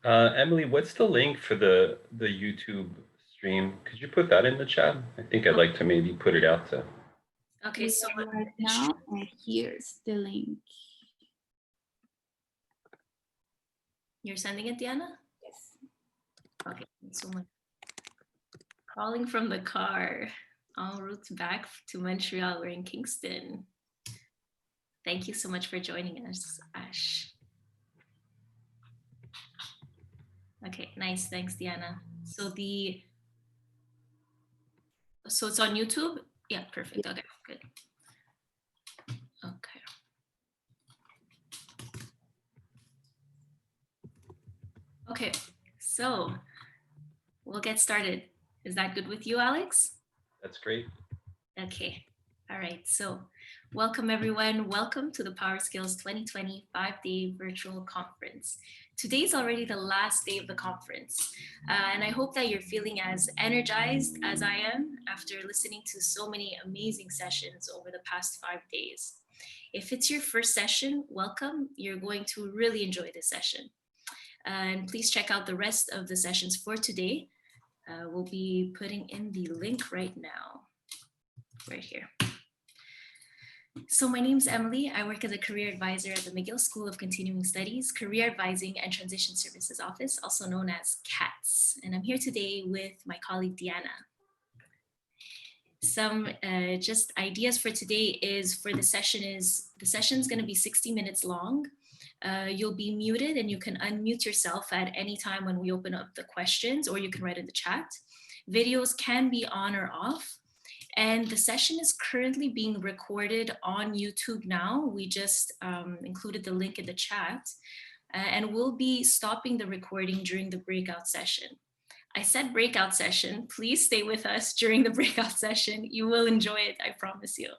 Emily, what's the link for the YouTube stream? Could you put that in the chat? I think I'd like to maybe put it out to. Okay, so right now, and here's the link. You're sending it, Diana? Yes. Okay, so much. Calling from the car, en route back to Montreal. We're in Kingston. Thank you so much for joining us, Ash. Okay, nice. Thanks, Diana. So it's on YouTube? Yeah, perfect. Okay, good. Okay. Okay, so we'll get started. Is that good with you, Alex? That's great. Okay. All right. So welcome, everyone. Welcome to the Power Skills 2020 5-day virtual conference. Today's already the last day of the conference. And I hope that you're feeling as energized as I am after listening to so many amazing sessions over the past 5 days. If it's your first session, welcome. You're going to really enjoy this session. And please check out the rest of the sessions for today. We'll be putting in the link right now. Right here. So my name's Emily. I work as a career advisor at the McGill School of Continuing Studies, Career Advising and Transition Services Office, also known as CATS. And I'm here today with my colleague, Diana. Some just ideas for today is for the session's gonna be 60 minutes long. You'll be muted and you can unmute yourself at any time when we open up the questions, or you can write in the chat. Videos can be on or off. And the session is currently being recorded on YouTube now. We just included the link in the chat, and we'll be stopping the recording during the breakout session. I said breakout session. Please stay with us during the breakout session. You will enjoy it, I promise you.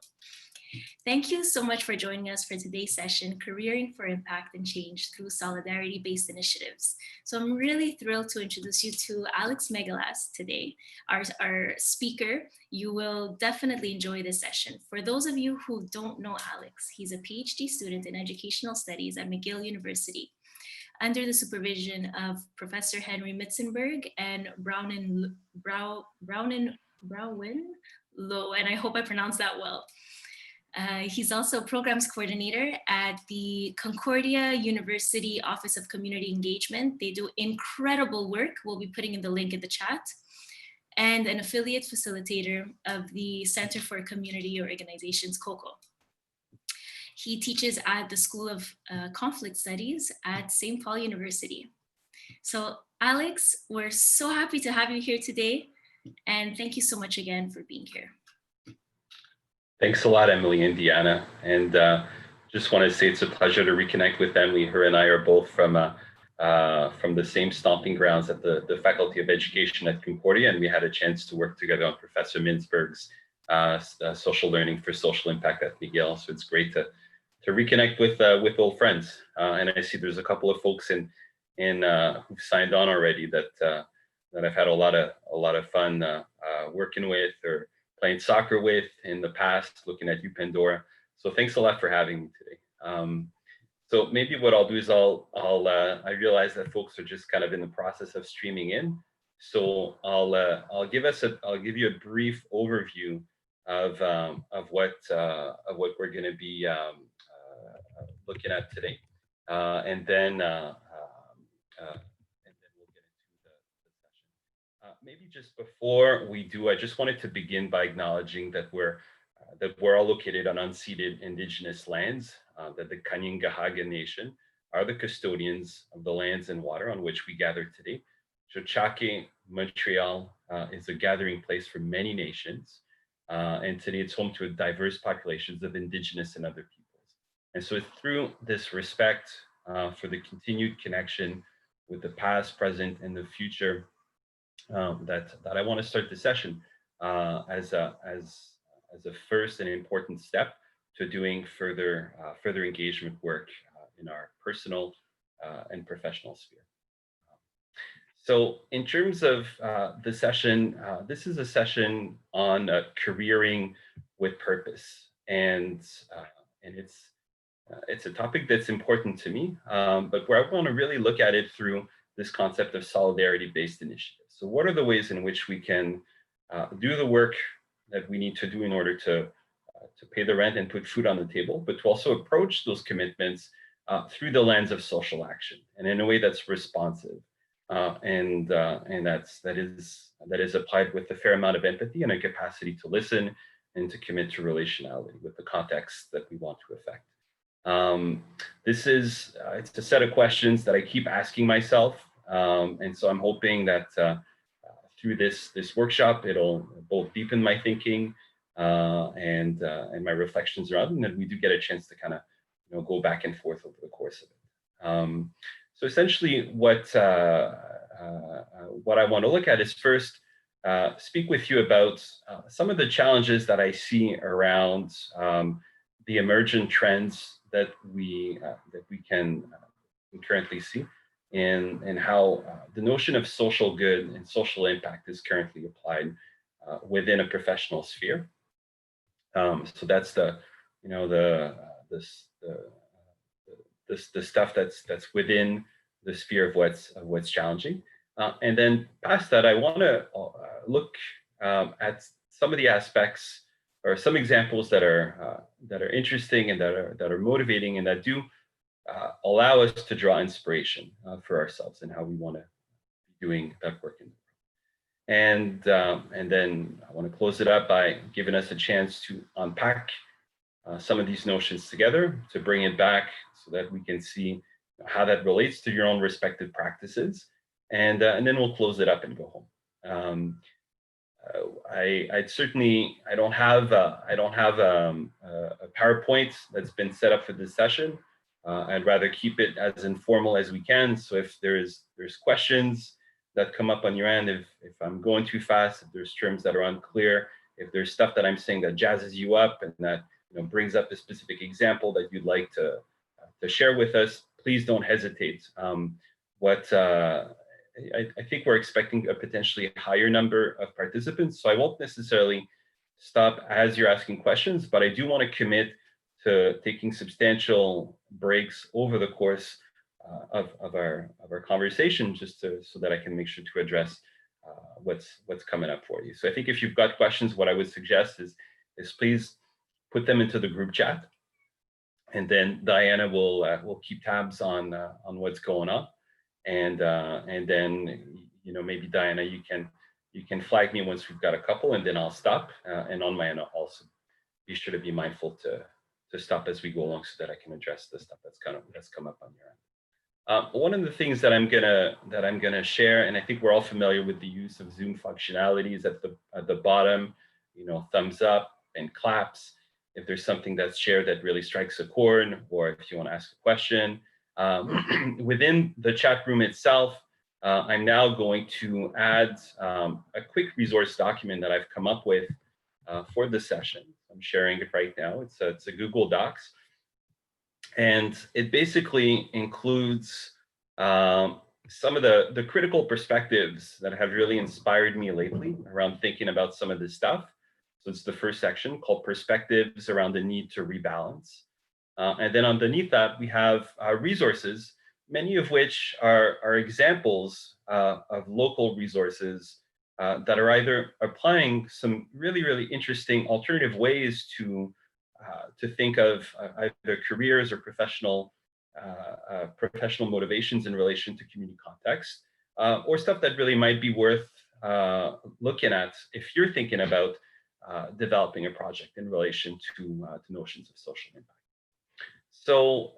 Thank you so much for joining us for today's session, Careering for Impact and Change Through Solidarity-Based Initiatives. So I'm really thrilled to introduce you to Alex Megalast today, our speaker. You will definitely enjoy this session. For those of you who don't know Alex, he's a PhD student in Educational Studies at McGill University, under the supervision of Professor Henry Mitzenberg and Brownin Low, and I hope I pronounced that well. He's also programs coordinator at the Concordia University Office of Community Engagement. They do incredible work. We'll be putting in the link in the chat. And an affiliate facilitator of the Center for Community Organizations, COCO. He teaches at the School of Conflict Studies at St. Paul University. So Alex, we're so happy to have you here today. And thank you so much again for being here. Thanks a lot, Emily and Diana. And just want to say it's a pleasure to reconnect with Emily. Her and I are both from the same stomping grounds at the Faculty of Education at Concordia, and we had a chance to work together on Professor Mintzberg's social learning for social impact at McGill. So it's great to reconnect with old friends. And I see there's a couple of folks in who've signed on already that I've had a lot of fun working with or playing soccer with in the past, looking at you, Pandora. So thanks a lot for having me today. So maybe what I'll do is I realize that folks are just kind of in the process of streaming in. So I'll give you a brief overview of what we're going to be looking at today, and then we'll get into the session. Maybe just before we do, I just wanted to begin by acknowledging that we're all located on unceded Indigenous lands, that the Kanien'kehá:ka Nation are the custodians of the lands and water on which we gather today. Tiohtià:ke, Montreal, is a gathering place for many nations, and today it's home to diverse populations of Indigenous and other peoples. And so it's through this respect for the continued connection with the past, present, and the future that I want to start the session as a first and important step to doing further engagement work in our personal and professional sphere. So in terms of the session, this is a session on careering with purpose, and it's a topic that's important to me, but where I want to really look at it through this concept of solidarity-based initiatives. So what are the ways in which we can do the work that we need to do in order to pay the rent and put food on the table, but to also approach those commitments through the lens of social action and in a way that's responsive and that is applied with a fair amount of empathy and a capacity to listen and to commit to relationality with the context that we want to affect. This is it's a set of questions that I keep asking myself, and so I'm hoping that through this workshop, it'll both deepen my thinking and my reflections around it, and that we do get a chance to kind of go back and forth over the course of it. So essentially, what I want to look at is first speak with you about some of the challenges that I see around the emergent trends that we can currently see, and how the notion of social good and social impact is currently applied within a professional sphere. So that's the stuff that's within the sphere of what's challenging. And then past that, I want to look at some of the aspects or some examples that are interesting and that are motivating and that do allow us to draw inspiration for ourselves and how we want to be doing that work in the world. And then I want to close it up by giving us a chance to unpack some of these notions together, to bring it back so that we can see how that relates to your own respective practices, and then we'll close it up and go home. I don't have a PowerPoint that's been set up for this session. I'd rather keep it as informal as we can. So if there's questions that come up on your end, if I'm going too fast, if there's terms that are unclear, if there's stuff that I'm saying that jazzes you up and that brings up a specific example that you'd like to share with us, please don't hesitate. I think we're expecting a potentially higher number of participants, so I won't necessarily stop as you're asking questions, but I do want to commit to taking substantial breaks over the course of our conversation, just so that I can make sure to address what's coming up for you. So I think if you've got questions, what I would suggest is please put them into the group chat, and then Diana will keep tabs on what's going on, and then maybe Diana, you can flag me once we've got a couple, and then I'll stop, and on my end I'll also be sure to be mindful to stop as we go along so that I can address the stuff that's come up on your end. One of the things that I'm gonna share, and I think we're all familiar with the use of Zoom functionalities at the bottom, thumbs up and claps if there's something that's shared that really strikes a chord, or if you want to ask a question. Within the chat room itself, I'm now going to add a quick resource document that I've come up with for the session. I'm sharing it right now. It's a Google Docs, and it basically includes some of the critical perspectives that have really inspired me lately around thinking about some of this stuff. So it's the first section called Perspectives Around the Need to Rebalance. And then underneath that, we have resources, many of which are examples of local resources that are either applying some really, really interesting alternative ways to think of either careers or professional motivations in relation to community context, or stuff that really might be worth looking at if you're thinking about developing a project in relation to notions of social impact. So,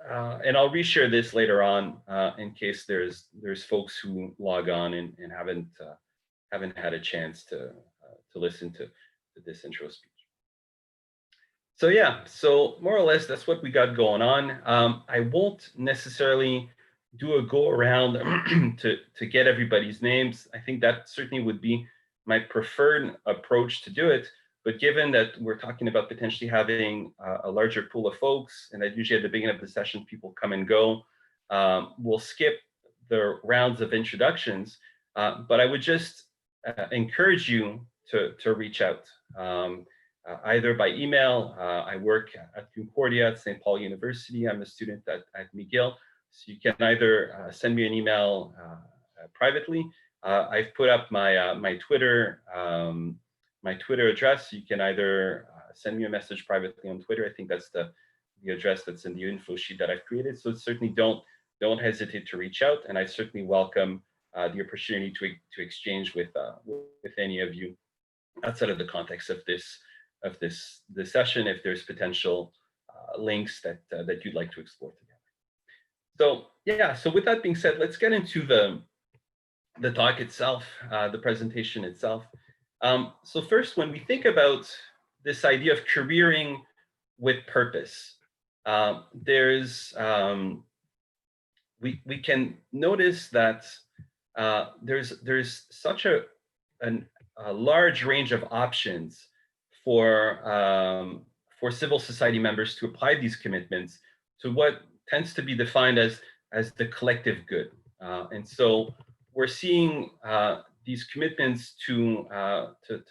and I'll reshare this later on in case there's folks who log on and haven't had a chance to listen to this intro speech. So yeah, so more or less that's what we got going on. I won't necessarily do a go around to get everybody's names. I think that certainly would be my preferred approach to do it. But given that we're talking about potentially having a larger pool of folks, and that usually at the beginning of the session people come and go, we'll skip the rounds of introductions. But I would just encourage you to reach out, either by email. I work at Concordia at St. Paul University. I'm a student at McGill. So you can either send me an email privately. I've put up my my Twitter address. You can either send me a message privately on Twitter. I think that's the address that's in the info sheet that I've created. So certainly don't hesitate to reach out, and I certainly welcome the opportunity to exchange with any of you outside of the context of this session, if there's potential links that you'd like to explore together. So yeah, so with that being said, let's get into the talk itself, the presentation itself. So first, when we think about this idea of careering with purpose, we can notice that there's such a large range of options for civil society members to apply these commitments to what tends to be defined as the collective good. And so we're seeing these commitments to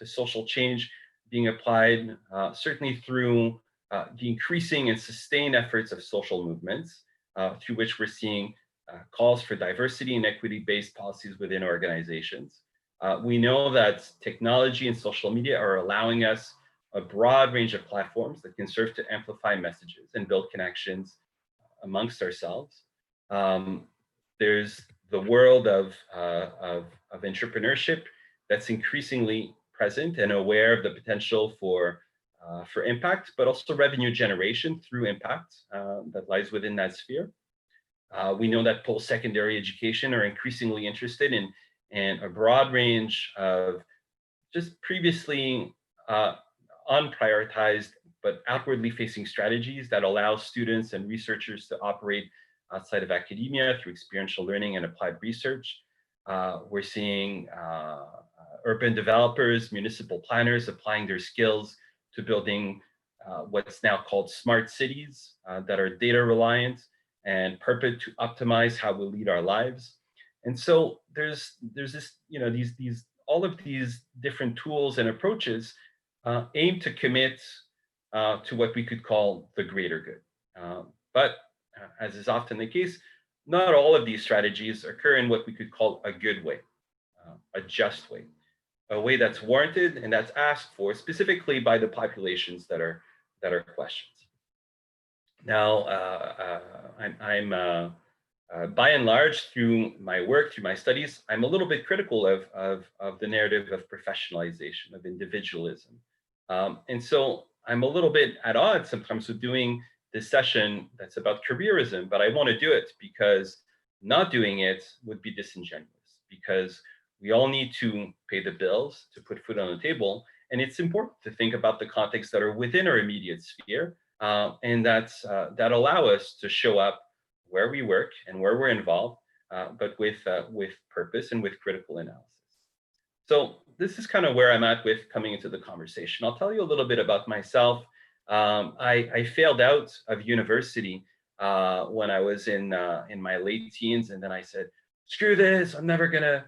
social change being applied certainly through the increasing and sustained efforts of social movements, through which we're seeing calls for diversity and equity-based policies within organizations. We know that technology and social media are allowing us a broad range of platforms that can serve to amplify messages and build connections amongst ourselves. There's the world of entrepreneurship that's increasingly present and aware of the potential for impact, but also revenue generation through impact that lies within that sphere. We know that post-secondary education are increasingly interested in a broad range of just previously unprioritized but outwardly facing strategies that allow students and researchers to operate outside of academia through experiential learning and applied research. We're seeing urban developers, municipal planners applying their skills to building what's now called smart cities that are data reliant and purpose to optimize how we lead our lives. And so there's this, these all of these different tools and approaches aim to commit to what we could call the greater good. But as is often the case, not all of these strategies occur in what we could call a good way, a just way, a way that's warranted and that's asked for specifically by the populations that are questioned. Now, I'm by and large, through my work, through my studies, I'm a little bit critical of the narrative of professionalization, of individualism. And so I'm a little bit at odds sometimes with doing this session that's about careerism, but I want to do it because not doing it would be disingenuous, because we all need to pay the bills to put food on the table. And it's important to think about the contexts that are within our immediate sphere and that allow us to show up where we work and where we're involved, but with purpose and with critical analysis. So this is kind of where I'm at with coming into the conversation. I'll tell you a little bit about myself. I failed out of university when I was in my late teens, and then I said, screw this, I'm never gonna,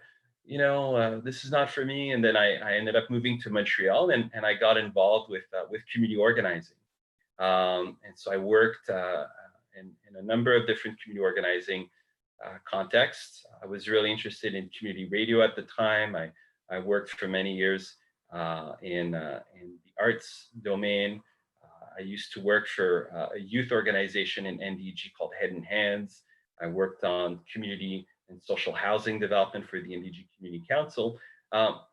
this is not for me. And then I ended up moving to Montreal, and I got involved with community organizing. And so I worked in a number of different community organizing contexts. I was really interested in community radio at the time. I worked for many years in the arts domain. I used to work for a youth organization in NDG called Head in Hands. I worked on community and social housing development for the NDG Community Council.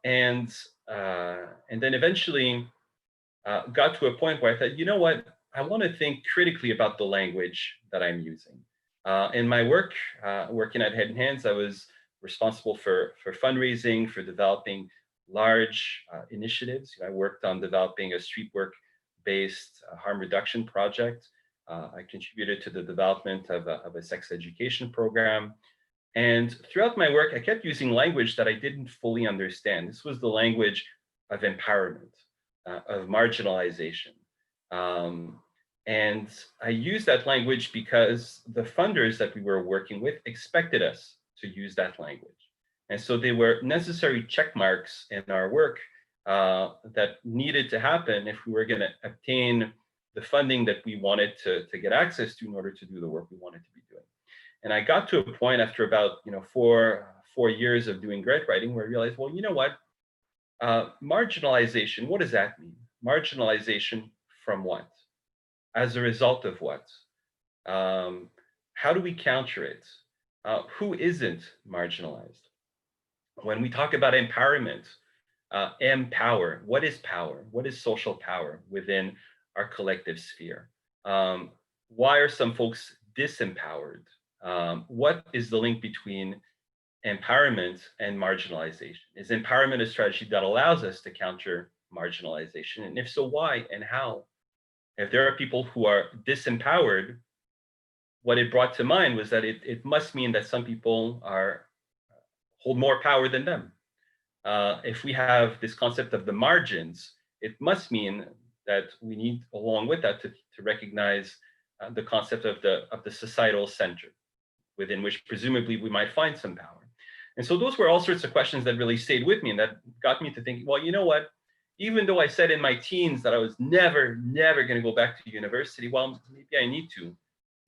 And then eventually got to a point where I thought, you know what? I want to think critically about the language that I'm using. In my work, working at Head in Hands, I was responsible for fundraising, for developing large initiatives. I worked on developing a street work-based harm reduction project. I contributed to the development of a sex education program. And throughout my work, I kept using language that I didn't fully understand. This was the language of empowerment, of marginalization. And I used that language because the funders that we were working with expected us to use that language. And so they were necessary check marks in our work that needed to happen if we were going to obtain the funding that we wanted to get access to in order to do the work we wanted to be doing. And I got to a point after about four 4 years of doing grant writing where I realized, well, you know what? Marginalization, what does that mean? Marginalization from what? As a result of what? How do we counter it? Who isn't marginalized? When we talk about empowerment, empower, what is power? What is social power within our collective sphere? Why are some folks disempowered? What is the link between empowerment and marginalization? Is empowerment a strategy that allows us to counter marginalization? And if so, why and how? If there are people who are disempowered, what it brought to mind was that it must mean that some people hold more power than them. If we have this concept of the margins, it must mean that we need, along with that, to recognize the concept of the societal center, within which presumably we might find some power. And so those were all sorts of questions that really stayed with me and that got me to think, well, you know what? Even though I said in my teens that I was never going to go back to university, well, maybe I need to,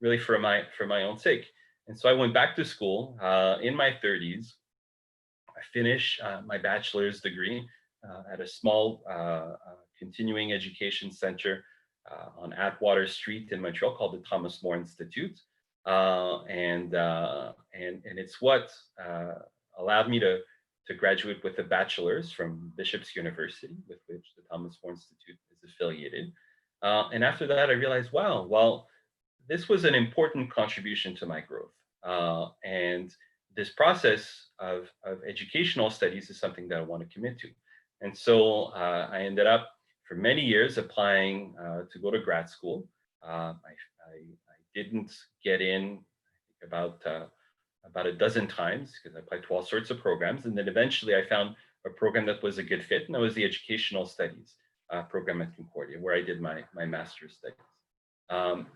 really for my own sake. And so I went back to school in my 30s. I finished my bachelor's degree at a small continuing education center on Atwater Street in Montreal called the Thomas More Institute. And it's what allowed me to graduate with a bachelor's from Bishop's University, with which the Thomas More Institute is affiliated. And after that, I realized, wow, well, this was an important contribution to my growth. And this process of educational studies is something that I want to commit to. And so I ended up for many years applying to go to grad school. I didn't get in about a dozen times because I applied to all sorts of programs. And then eventually I found a program that was a good fit, and that was the educational studies program at Concordia, where I did my master's studies.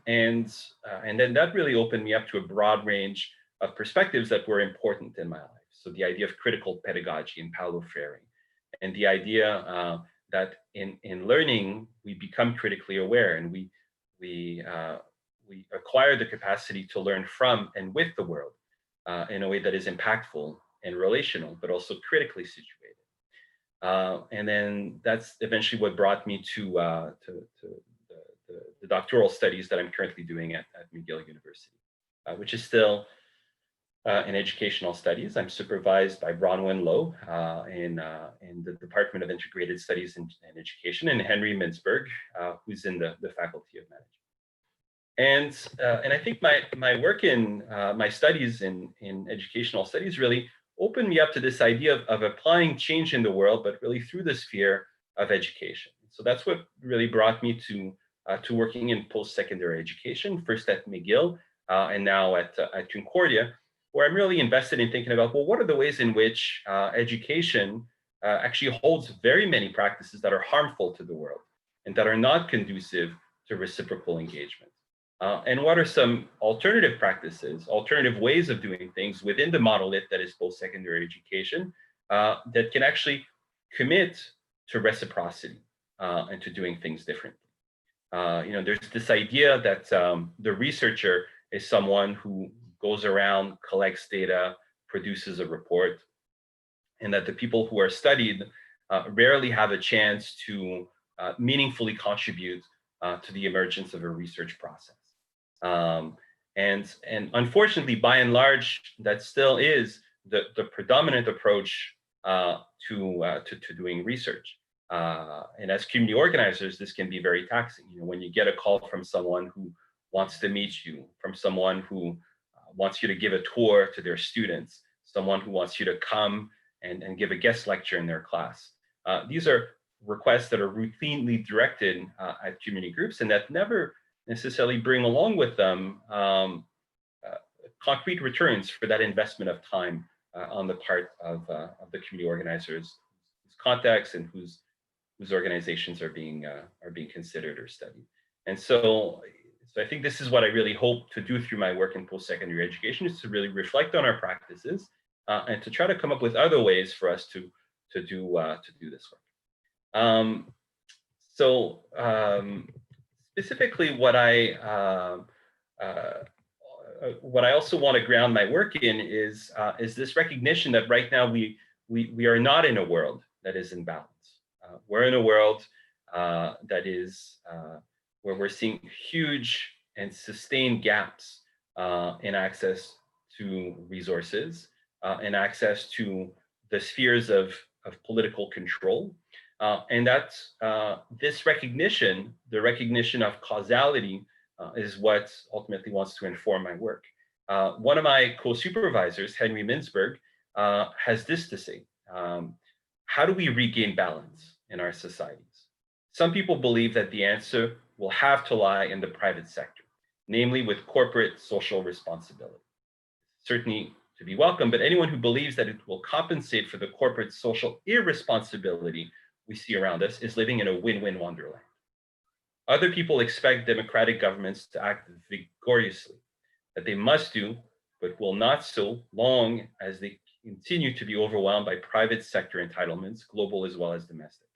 And then that really opened me up to a broad range of perspectives that were important in my life. So the idea of critical pedagogy in Paulo Freire, and the idea that in learning, we become critically aware, and we acquire the capacity to learn from and with the world in a way that is impactful and relational, but also critically situated. And then that's eventually what brought me to the doctoral studies that I'm currently doing at McGill University, which is still in educational studies. I'm supervised by Bronwyn Lowe in the Department of Integrated Studies and Education, and Henry Mintzberg, who's in the Faculty of Management. And I think my work in my studies in educational studies really opened me up to this idea of applying change in the world, but really through the sphere of education. So that's what really brought me to working in post-secondary education, first at McGill and now at Concordia, where I'm really invested in thinking about, well, what are the ways in which education actually holds very many practices that are harmful to the world and that are not conducive to reciprocal engagement? And what are some alternative practices, alternative ways of doing things within the monolith that is post-secondary education that can actually commit to reciprocity and to doing things differently? There's this idea that the researcher is someone who goes around, collects data, produces a report, and that the people who are studied rarely have a chance to meaningfully contribute to the emergence of a research process. And unfortunately, by and large, that still is the predominant approach to doing research. And as community organizers, this can be very taxing. When you get a call from someone who wants to meet you, from someone who wants you to give a tour to their students, someone who wants you to come and give a guest lecture in their class. These are requests that are routinely directed at community groups and that never necessarily bring along with them concrete returns for that investment of time on the part of the community organizers whose contacts and whose organizations are being considered or studied. And so I think this is what I really hope to do through my work in post-secondary education, is to really reflect on our practices and to try to come up with other ways for us to do this work. Specifically, what what I also want to ground my work in is this recognition that right now we are not in a world that is in balance. We're in a world that is where we're seeing huge and sustained gaps in access to resources, and access to the spheres of political control. And that this recognition, the recognition of causality, is what ultimately wants to inform my work. One of my co-supervisors, Henry Mintzberg, has this to say: how do we regain balance in our societies? Some people believe that the answer will have to lie in the private sector, namely with corporate social responsibility. Certainly to be welcome, but anyone who believes that it will compensate for the corporate social irresponsibility we see around us is living in a win-win wonderland. Other people expect democratic governments to act vigorously, that they must do, but will not so long as they continue to be overwhelmed by private sector entitlements, global as well as domestic.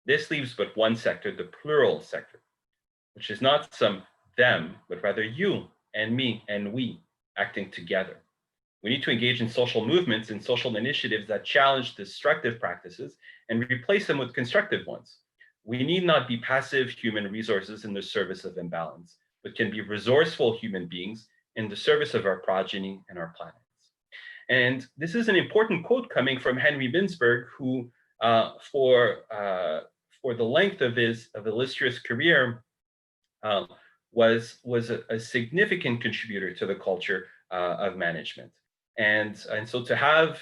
This leaves but one sector, the plural sector, which is not some them, but rather you and me and we acting together. We need to engage in social movements and social initiatives that challenge destructive practices and replace them with constructive ones. We need not be passive human resources in the service of imbalance, but can be resourceful human beings in the service of our progeny and our planets. And this is an important quote coming from Henry Mintzberg, who for the length of his illustrious career was a significant contributor to the culture of management. And so to have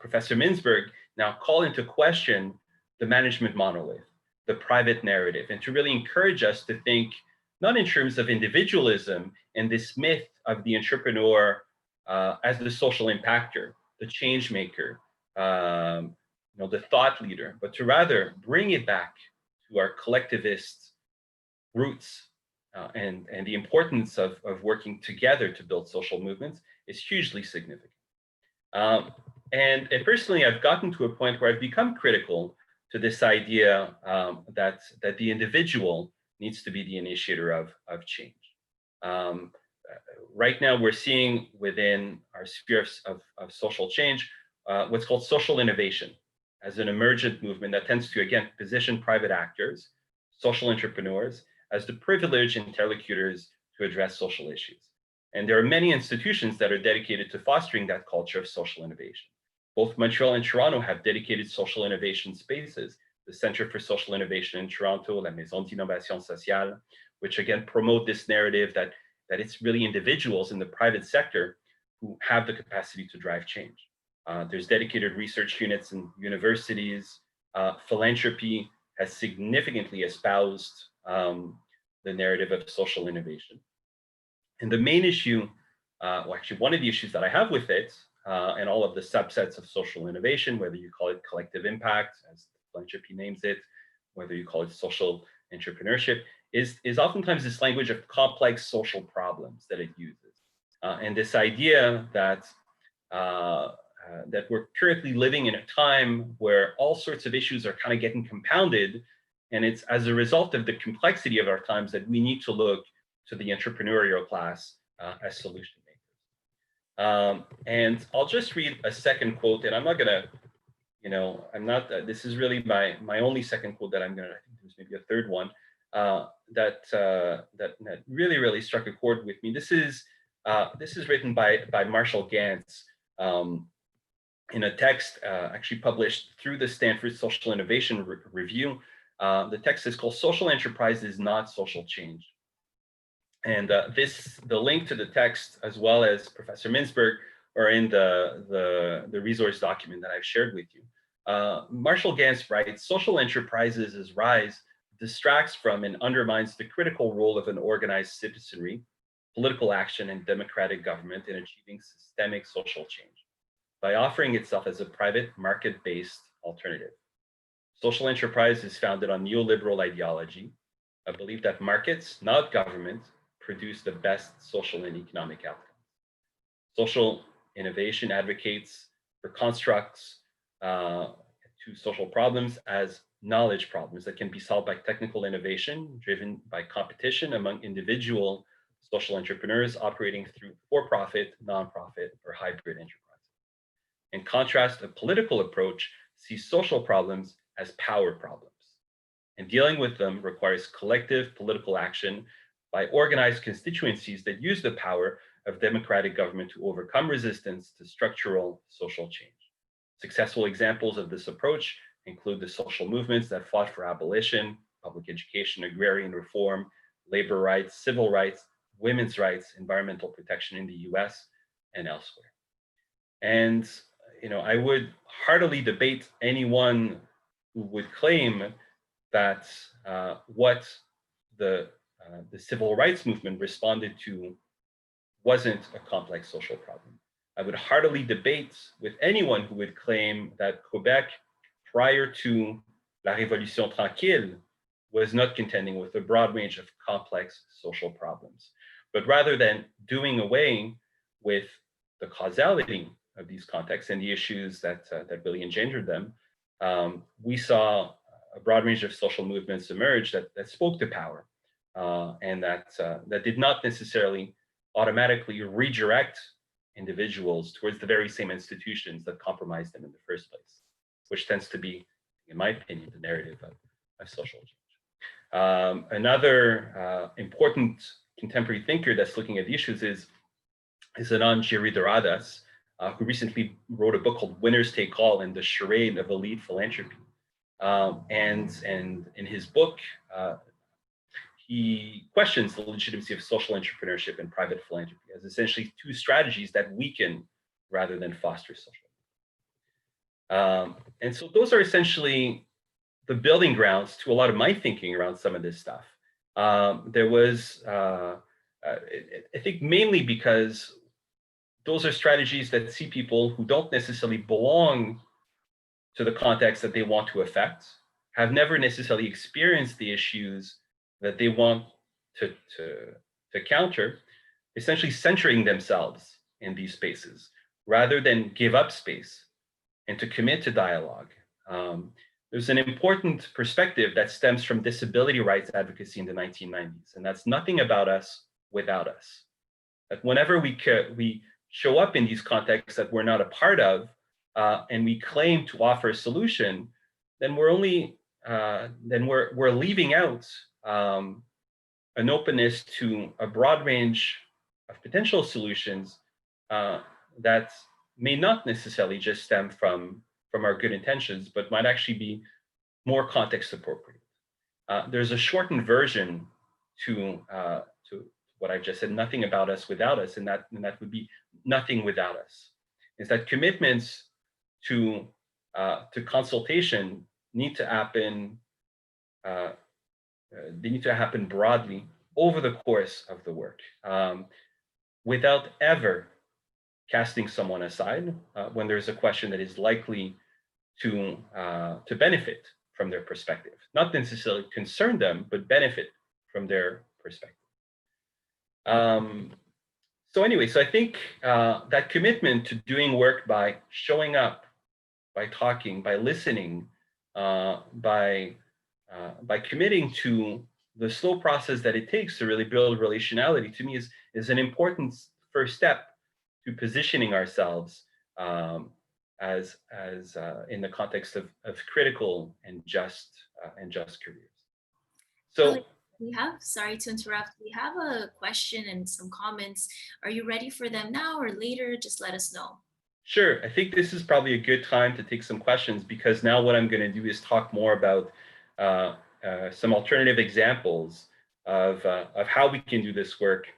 Professor Mintzberg now call into question the management monolith, the private narrative, and to really encourage us to think not in terms of individualism and this myth of the entrepreneur as the social impactor, the change maker, the thought leader, but to rather bring it back to our collectivist roots and the importance of working together to build social movements is hugely significant. And personally, I've gotten to a point where I've become critical to this idea that the individual needs to be the initiator of change. Right now, we're seeing within our spheres of social change what's called social innovation as an emergent movement that tends to, again, position private actors, social entrepreneurs, as the privileged interlocutors to address social issues. And there are many institutions that are dedicated to fostering that culture of social innovation. Both Montreal and Toronto have dedicated social innovation spaces. The Center for Social Innovation in Toronto, La Maison d'Innovation Sociale, which again promote this narrative that it's really individuals in the private sector who have the capacity to drive change. There's dedicated research units in universities. Philanthropy has significantly espoused the narrative of social innovation. And the main issue, well, actually one of the issues that I have with it, and all of the subsets of social innovation, whether you call it collective impact, as philanthropy names it, whether you call it social entrepreneurship, is oftentimes this language of complex social problems that it uses. And this idea that we're currently living in a time where all sorts of issues are kind of getting compounded, and it's as a result of the complexity of our times that we need to look to the entrepreneurial class as solution makers. And I'll just read a second quote, and I'm not gonna, this is really my only second quote that I'm gonna, I think there's maybe a third one, that really struck a chord with me. This is written by Marshall Gantz in a text actually published through the Stanford Social Innovation Review. The text is called "Social Enterprise is Not Social Change." And the link to the text, as well as Professor Mintzberg, are in the resource document that I've shared with you. Marshall Gantz writes, "Social enterprises' rise distracts from and undermines the critical role of an organized citizenry, political action, and democratic government in achieving systemic social change by offering itself as a private market-based alternative. Social enterprise is founded on neoliberal ideology, a belief that markets, not government, produce the best social and economic outcomes. Social innovation advocates for constructs to social problems as knowledge problems that can be solved by technical innovation driven by competition among individual social entrepreneurs operating through for-profit, nonprofit, or hybrid enterprises. In contrast, a political approach sees social problems as power problems, and dealing with them requires collective political action by organized constituencies that use the power of democratic government to overcome resistance to structural social change. Successful examples of this approach include the social movements that fought for abolition, public education, agrarian reform, labor rights, civil rights, women's rights, environmental protection in the US and elsewhere. And I would heartily debate anyone who would claim that what the civil rights movement responded to wasn't a complex social problem. I would heartily debate with anyone who would claim that Quebec, prior to La Révolution Tranquille, was not contending with a broad range of complex social problems. But rather than doing away with the causality of these contexts and the issues that really engendered them, we saw a broad range of social movements emerge that spoke to power and that did not necessarily automatically redirect individuals towards the very same institutions that compromised them in the first place, which tends to be, in my opinion, the narrative of social change. Another important contemporary thinker that's looking at the issues is Anand Giridharadas, who recently wrote a book called Winners Take All and the Charade of Elite Philanthropy. And in his book, he questions the legitimacy of social entrepreneurship and private philanthropy as essentially two strategies that weaken rather than foster social. And so those are essentially the building grounds to a lot of my thinking around some of this stuff. There was, I think mainly because those are strategies that see people who don't necessarily belong to the context that they want to affect, have never necessarily experienced the issues that they want to counter, essentially centering themselves in these spaces rather than give up space and to commit to dialogue. There's an important perspective that stems from disability rights advocacy in the 1990s, and that's nothing about us without us. That whenever we show up in these contexts that we're not a part of, and we claim to offer a solution, then we're leaving out an openness to a broad range of potential solutions that may not necessarily just stem from our good intentions, but might actually be more context appropriate. There's a shortened version to what I've just said, nothing about us without us, and that would be nothing without us. Is that commitments to consultation need to happen. They need to happen broadly over the course of the work, without ever casting someone aside when there's a question that is likely to benefit from their perspective, not necessarily concern them, but benefit from their perspective. So I think that commitment to doing work by showing up, by talking, by listening, by committing to the slow process that it takes to really build relationality, to me is an important first step to positioning ourselves as in the context of critical and just careers. So sorry to interrupt, we have a question and some comments. Are you ready for them now or later? Just let us know. Sure, I think this is probably a good time to take some questions, because now what I'm going to do is talk more about some alternative examples of how we can do this work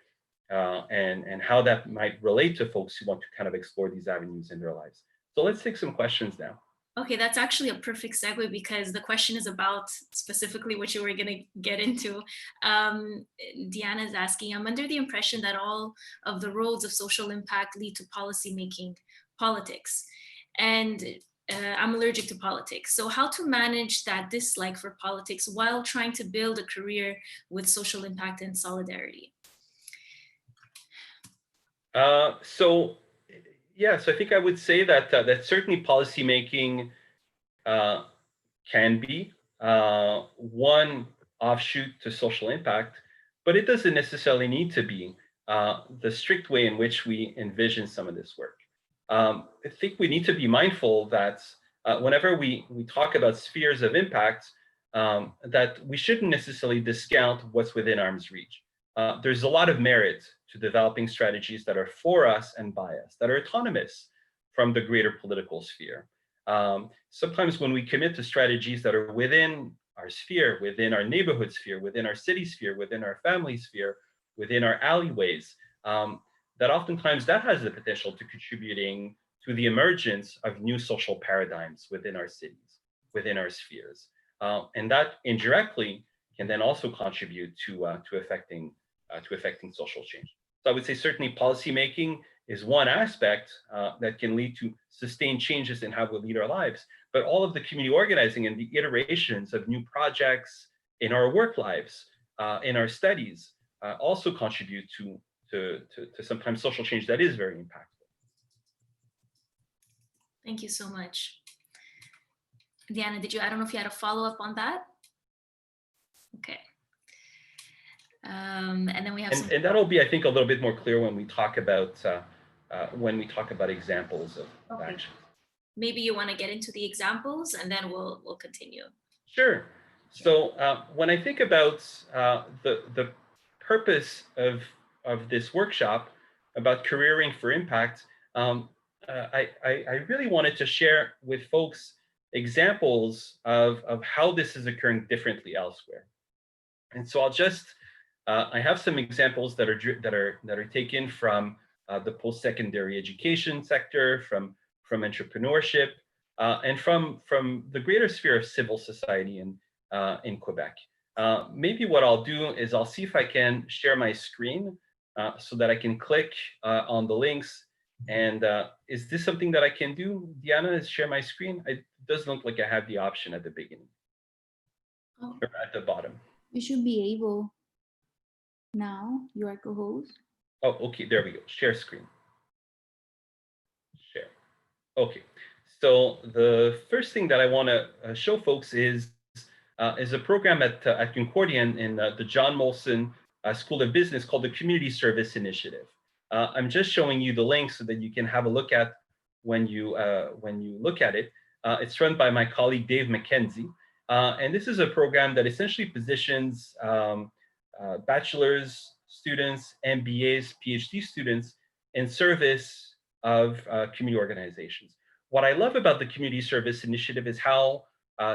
and how that might relate to folks who want to kind of explore these avenues in their lives. So let's take some questions now. Okay, that's actually a perfect segue, because the question is about specifically what you were going to get into. Deanna is asking, I'm under the impression that all of the roads of social impact lead to policymaking, politics, and I'm allergic to politics. So how to manage that dislike for politics while trying to build a career with social impact and solidarity? So I think I would say that certainly policymaking can be one offshoot to social impact, but it doesn't necessarily need to be. the strict way in which we envision some of this work. I think we need to be mindful that whenever we talk about spheres of impact, that we shouldn't necessarily discount what's within arm's reach. There's a lot of merit to developing strategies that are for us and by us, that are autonomous from the greater political sphere. Sometimes when we commit to strategies that are within our sphere, within our neighborhood sphere, within our city sphere, within our family sphere, within our alleyways, that oftentimes that has the potential to contributing to the emergence of new social paradigms within our cities, within our spheres. And that indirectly can then also contribute to affecting social change. So I would say certainly policymaking is one aspect that can lead to sustained changes in how we lead our lives, but all of the community organizing and the iterations of new projects in our work lives, in our studies, also contribute to sometimes social change that is very impactful. Thank you so much. Diana, I don't know if you had a follow-up on that? Okay. And then we have and that'll be, I think, a little bit more clear when we talk about examples of actions. Maybe you want to get into the examples and then we'll continue. Sure. So when I think about the purpose of this workshop about careering for impact, I really wanted to share with folks examples of how this is occurring differently elsewhere. And so I'll just I have some examples that are taken from the post-secondary education sector, from entrepreneurship, and from the greater sphere of civil society in Quebec. Maybe what I'll do is I'll see if I can share my screen so that I can click on the links. And is this something that I can do, Diana, is share my screen? It doesn't look like I have the option at the beginning or at the bottom. You should be able now. You are co-host. Oh, okay, there we go. Share screen. Share. Okay, so the first thing that I want to show folks is a program at Concordia in the John Molson School of Business called the Community Service Initiative. I'm just showing you the link so that you can have a look at when you look at it. It's run by my colleague Dave McKenzie, and this is a program that essentially positions bachelor's students, MBAs, PhD students in service of community organizations. What I love about the Community Service Initiative is how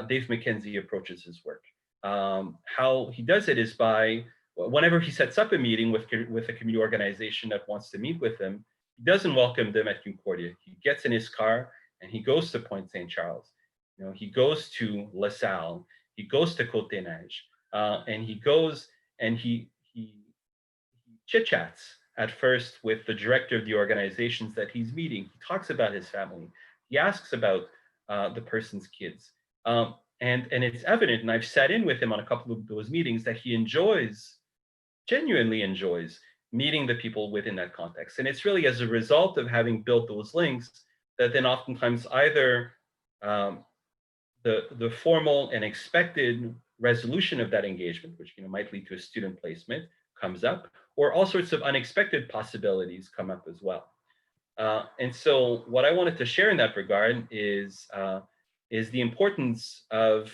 Dave McKenzie approaches his work. How he does it is by, whenever he sets up a meeting with a community organization that wants to meet with him, he doesn't welcome them at Concordia. He gets in his car and he goes to Pointe Saint Charles. You know, he goes to La Salle. He goes to Côte-des-Neiges, and he goes and he chit-chats at first with the director of the organizations that he's meeting. He talks about his family. He asks about the person's kids. And it's evident, and I've sat in with him on a couple of those meetings, that he genuinely enjoys meeting the people within that context. And it's really as a result of having built those links that then oftentimes either the formal and expected resolution of that engagement, which might lead to a student placement, comes up, or all sorts of unexpected possibilities come up as well. And so what I wanted to share in that regard is the importance of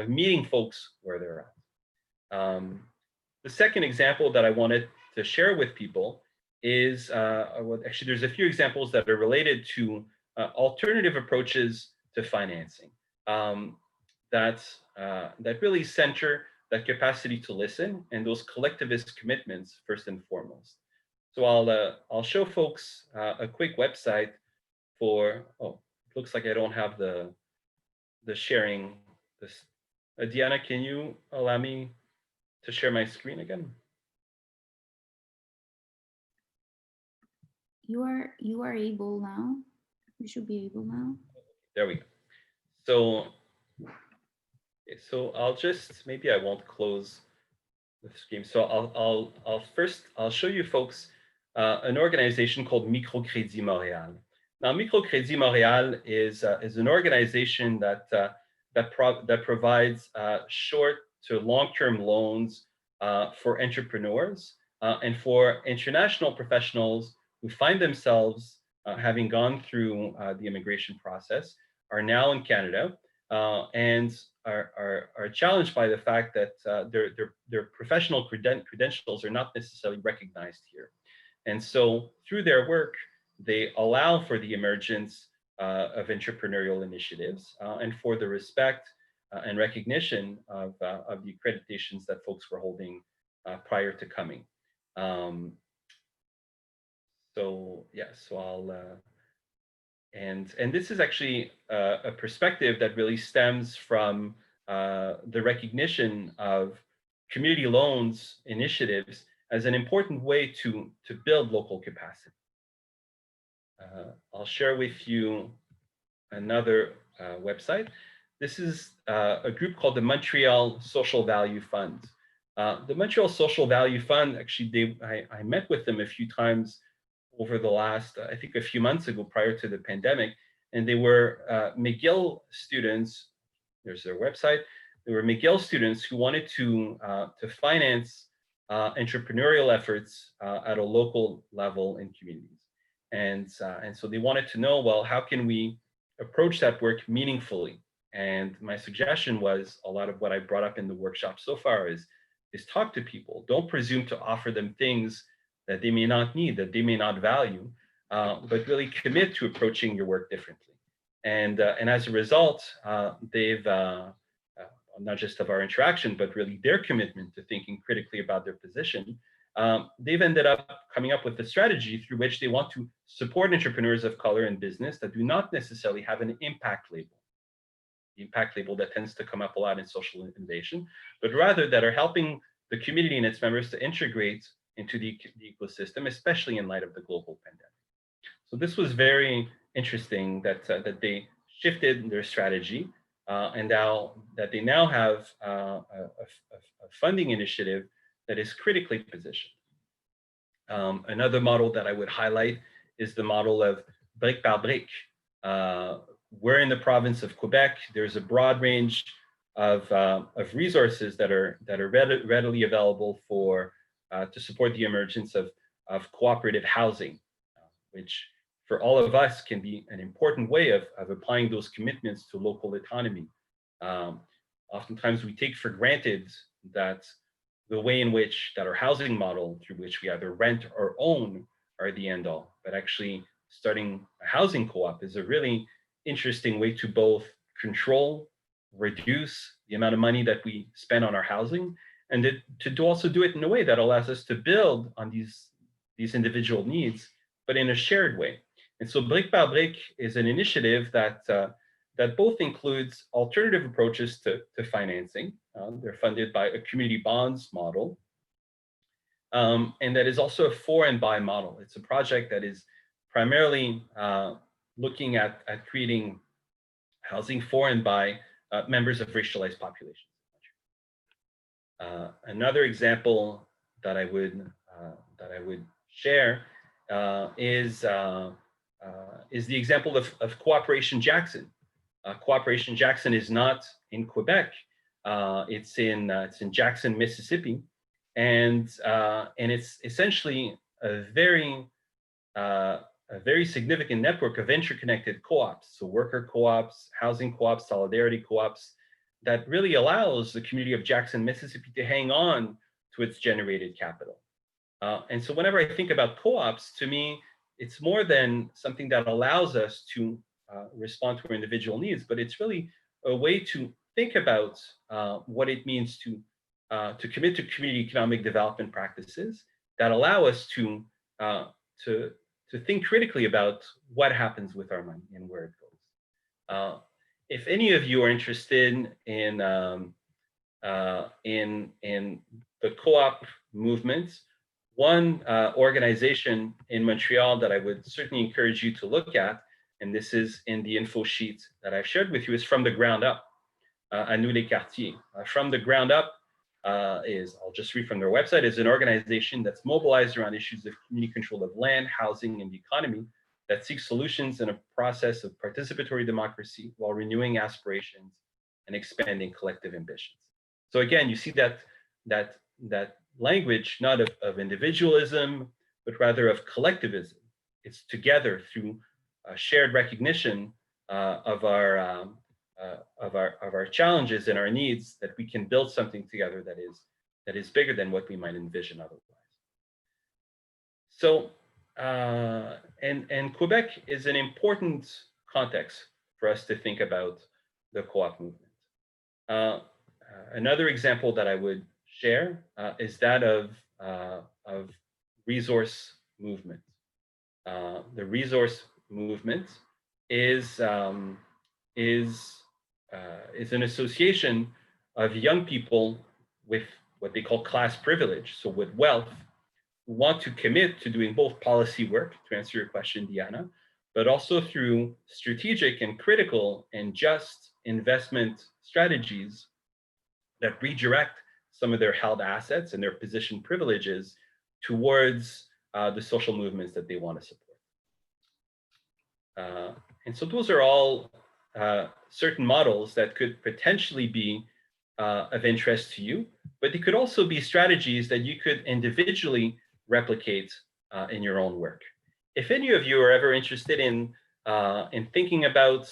meeting folks where they're at. The second example that I wanted to share with people is, actually there's a few examples that are related to alternative approaches to financing that really center that capacity to listen and those collectivist commitments first and foremost. So I'll show folks a quick website for, oh, it looks like I don't have the sharing this. Diana, can you allow me to share my screen again? You are able now. You should be able now. There we go. So I'll just, maybe I won't close the screen. So I'll show you folks an organization called Microcrédit Montréal. Now, Microcrédit Montréal is an organization that provides short to long-term loans for entrepreneurs and for international professionals who find themselves having gone through the immigration process, are now in Canada, and are challenged by the fact that their professional credentials are not necessarily recognized here. And so through their work, they allow for the emergence of entrepreneurial initiatives and for the respect and recognition of the accreditations that folks were holding prior to coming. So yeah, so and this is actually a perspective that really stems from the recognition of community loans initiatives as an important way to build local capacity. I'll share with you another website. This is a group called the Montreal Social Value Fund. The Montreal Social Value Fund, actually, I met with them a few times over the last, I think a few months ago prior to the pandemic, and they were McGill students. There's their website. They were McGill students who wanted to finance entrepreneurial efforts at a local level in communities. And so they wanted to know, well, how can we approach that work meaningfully? And my suggestion was, a lot of what I brought up in the workshop so far is talk to people. Don't presume to offer them things that they may not need, that they may not value, but really commit to approaching your work differently. And as a result, they've, not just of our interaction, but really their commitment to thinking critically about their position, they've ended up coming up with a strategy through which they want to support entrepreneurs of color in business that do not necessarily have an impact label. The impact label that tends to come up a lot in social innovation, but rather that are helping the community and its members to integrate into the ecosystem, especially in light of the global pandemic. So this was very interesting that they shifted their strategy, and now that they now have a funding initiative that is critically positioned. Another model that I would highlight is the model of brique par brique. We're in the province of Quebec. There's a broad range of resources that are readily available for to support the emergence of cooperative housing, which for all of us can be an important way of applying those commitments to local autonomy. Oftentimes we take for granted that the way in which that our housing model, through which we either rent or own, are the end all, but actually starting a housing co-op is a really interesting way to both control, reduce the amount of money that we spend on our housing, and to also do it in a way that allows us to build on these individual needs, but in a shared way. And so Brique par Brique is an initiative that both includes alternative approaches to financing. They're funded by a community bonds model, and that is also a for and by model. It's a project that is primarily looking at creating housing for and by members of racialized populations. Another example that I would share is the example of Cooperation Jackson. Cooperation Jackson is not in Quebec; it's in Jackson, Mississippi, and it's essentially a very significant network of interconnected co-ops, so worker co-ops, housing co-ops, solidarity co-ops, that really allows the community of Jackson, Mississippi to hang on to its generated capital. And so whenever I think about co-ops, to me, it's more than something that allows us to respond to our individual needs, but it's really a way to think about what it means to commit to community economic development practices that allow us to think critically about what happens with our money and where it goes. If any of you are interested in the co-op movement, one organization in Montreal that I would certainly encourage you to look at, and this is in the info sheet that I've shared with you, is From the Ground Up, à nous les quartiers. From the Ground Up I'll just read from their website, is an organization that's mobilized around issues of community control of land, housing, and the economy, that seeks solutions in a process of participatory democracy while renewing aspirations and expanding collective ambitions. So again, you see that language not of individualism, but rather of collectivism. It's together through shared recognition of our challenges and our needs that we can build something together that is bigger than what we might envision otherwise. So, and Quebec is an important context for us to think about the co-op movement. Another example that I would share is that of resource movement. The resource movement is an association of young people with what they call class privilege, so with wealth, who want to commit to doing both policy work, to answer your question, Diana, but also through strategic and critical and just investment strategies that redirect some of their held assets and their position privileges towards the social movements that they want to support. And so those are all certain models that could potentially be of interest to you, but they could also be strategies that you could individually replicate in your own work. If any of you are ever interested in thinking about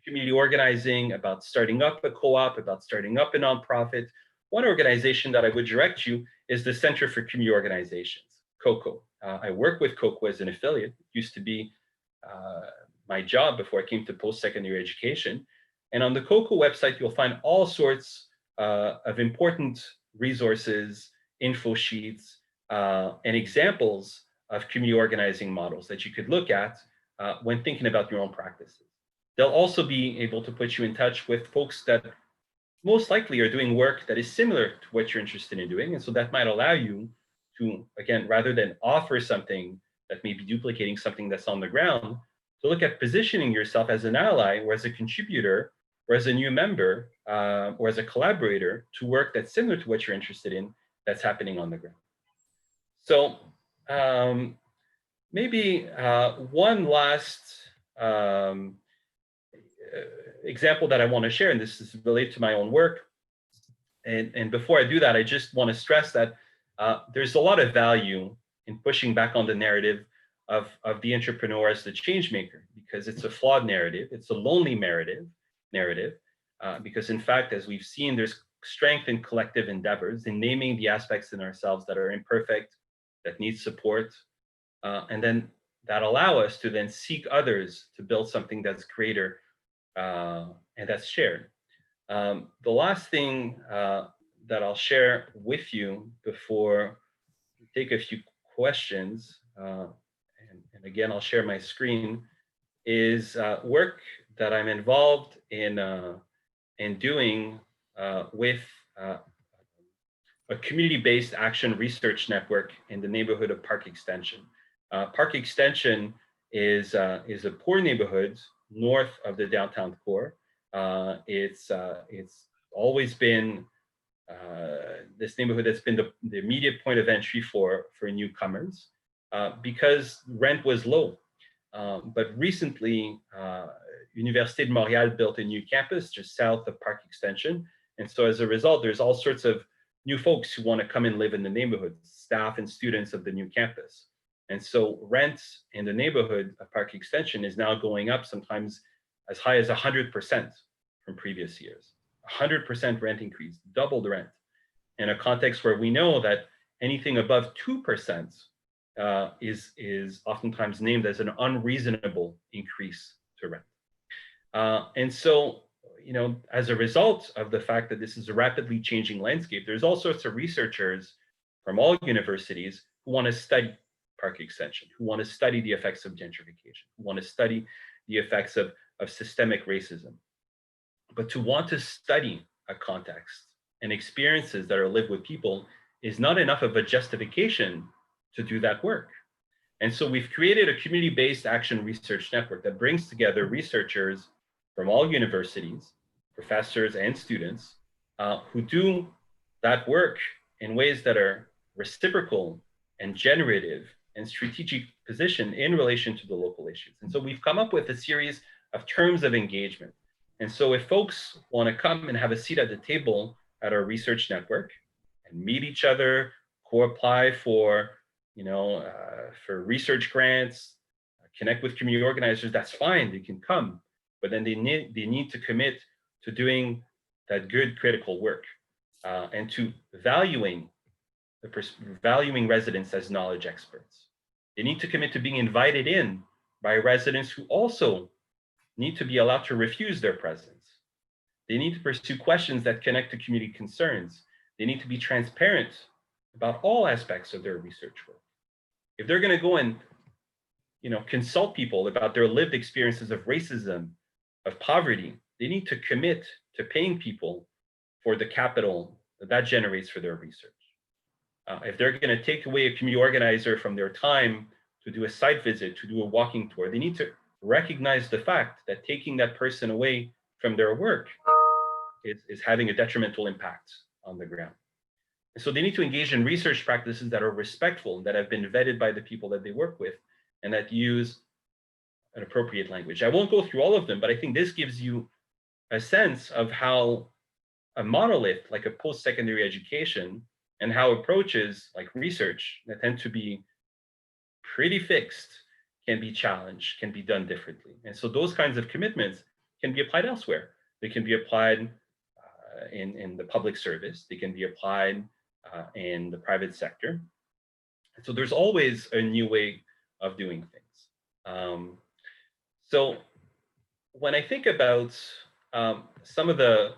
community organizing, about starting up a co-op, about starting up a nonprofit, one organization that I would direct you is the Center for Community Organizations, COCO. I work with COCO as an affiliate. It used to be my job before I came to post-secondary education. And on the COCO website, you'll find all sorts of important resources, info sheets, and examples of community organizing models that you could look at when thinking about your own practices. They'll also be able to put you in touch with folks that most likely are doing work that is similar to what you're interested in doing. And so that might allow you to, again, rather than offer something that may be duplicating something that's on the ground, to look at positioning yourself as an ally or as a contributor or as a new member or as a collaborator to work that's similar to what you're interested in that's happening on the ground. So maybe one last example that I want to share, and this is related to my own work. And before I do that, I just want to stress that there's a lot of value in pushing back on the narrative of the entrepreneur as the change maker, because it's a flawed narrative. It's a lonely narrative, because in fact, as we've seen, there's strength in collective endeavors, in naming the aspects in ourselves that are imperfect, that need support, and then that allow us to then seek others to build something that's greater and that's shared. The last thing that I'll share with you before we take a few questions, and again, I'll share my screen, is work that I'm involved in doing with a community-based action research network in the neighborhood of Park Extension. Park Extension is a poor neighborhood north of the downtown core. It's always been this neighborhood that's been the immediate point of entry for newcomers because rent was low. But recently, Université de Montréal built a new campus just south of Park Extension. And so as a result, there's all sorts of new folks who want to come and live in the neighborhood, staff and students of the new campus. And so rents in the neighborhood of Park Extension is now going up sometimes as high as 100% from previous years. 100% rent increase, double the rent, in a context where we know that anything above 2% is oftentimes named as an unreasonable increase to rent. And so, you know, as a result of the fact that this is a rapidly changing landscape, there's all sorts of researchers from all universities who want to study Park Extension, who want to study the effects of gentrification, who want to study the effects of systemic racism. But to want to study a context and experiences that are lived with people is not enough of a justification to do that work. And so we've created a community-based action research network that brings together researchers from all universities, professors and students who do that work in ways that are reciprocal and generative and strategic position in relation to the local issues. And so we've come up with a series of terms of engagement. And so if folks want to come and have a seat at the table at our research network, and and meet each other, co-apply for, for research grants, connect with community organizers, that's fine, they can come, but then they need to commit to doing that good critical work and to valuing residents as knowledge experts. They need to commit to being invited in by residents who also need to be allowed to refuse their presence. They need to pursue questions that connect to community concerns. They need to be transparent about all aspects of their research work. If they're going to go and consult people about their lived experiences of racism, of poverty, they need to commit to paying people for the capital that generates for their research. If they're going to take away a community organizer from their time to do a site visit, to do a walking tour, they need to recognize the fact that taking that person away from their work is having a detrimental impact on the ground. And so they need to engage in research practices that are respectful, that have been vetted by the people that they work with, and that use an appropriate language. I won't go through all of them, but I think this gives you a sense of how a monolith, like a post-secondary education, and how approaches like research that tend to be pretty fixed can be challenged, can be done differently. And so those kinds of commitments can be applied elsewhere. They can be applied in the public service. They can be applied in the private sector. And so there's always a new way of doing things. So when I think about some of the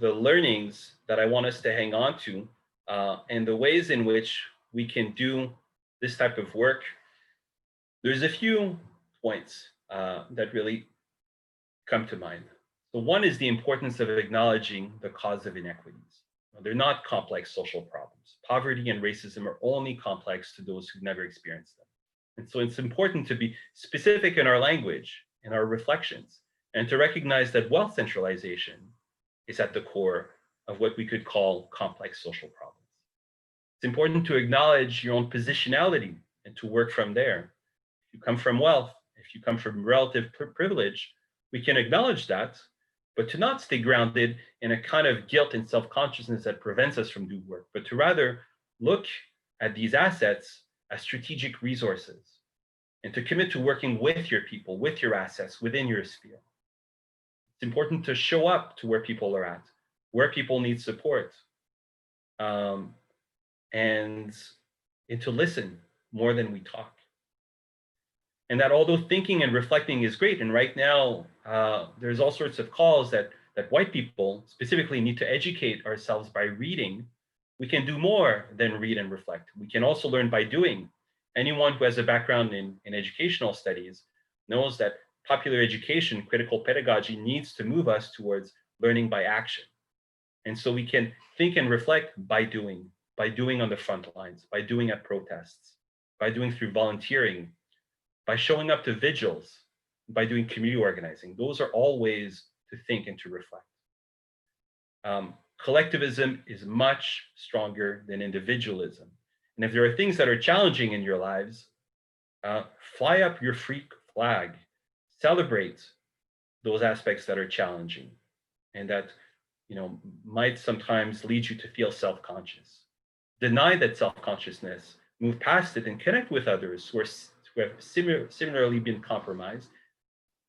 learnings that I want us to hang on to and the ways in which we can do this type of work, there's a few points that really come to mind. So one is the importance of acknowledging the cause of inequities. They're not complex social problems. Poverty and racism are only complex to those who've never experienced them. And so it's important to be specific in our language, in our reflections, and to recognize that wealth centralization is at the core of what we could call complex social problems. It's important to acknowledge your own positionality and to work from there. If you come from wealth, if you come from relative privilege, we can acknowledge that, but to not stay grounded in a kind of guilt and self-consciousness that prevents us from doing work, but to rather look at these assets as strategic resources and to commit to working with your people, with your assets, within your sphere. It's important to show up to where people are at, where people need support, and to listen more than we talk. And that although thinking and reflecting is great, and right now there's all sorts of calls that white people specifically need to educate ourselves by reading, we can do more than read and reflect. We can also learn by doing. Anyone who has a background in educational studies knows that popular education, critical pedagogy, needs to move us towards learning by action. And so we can think and reflect by doing on the front lines, by doing at protests, by doing through volunteering, by showing up to vigils, by doing community organizing. Those are all ways to think and to reflect. Collectivism is much stronger than individualism. And if there are things that are challenging in your lives, fly up your freak flag, celebrate those aspects that are challenging and that might sometimes lead you to feel self-conscious. Deny that self-consciousness, move past it and connect with others who have similarly been compromised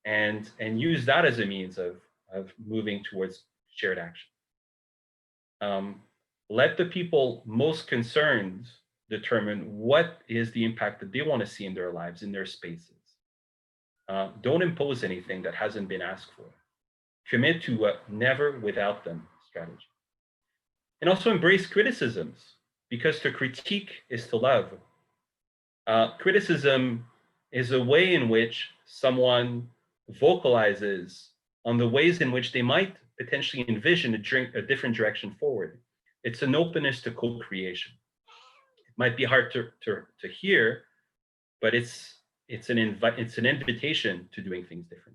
and use that as a means of moving towards shared action. Let the people most concerned determine what is the impact that they want to see in their lives, in their spaces. Don't impose anything that hasn't been asked for. Commit to a never without them strategy. And also embrace criticisms, because to critique is to love. Criticism is a way in which someone vocalizes on the ways in which they might potentially envision a different direction forward. It's an openness to co-creation. It might be hard to hear, but it's an invitation to doing things differently.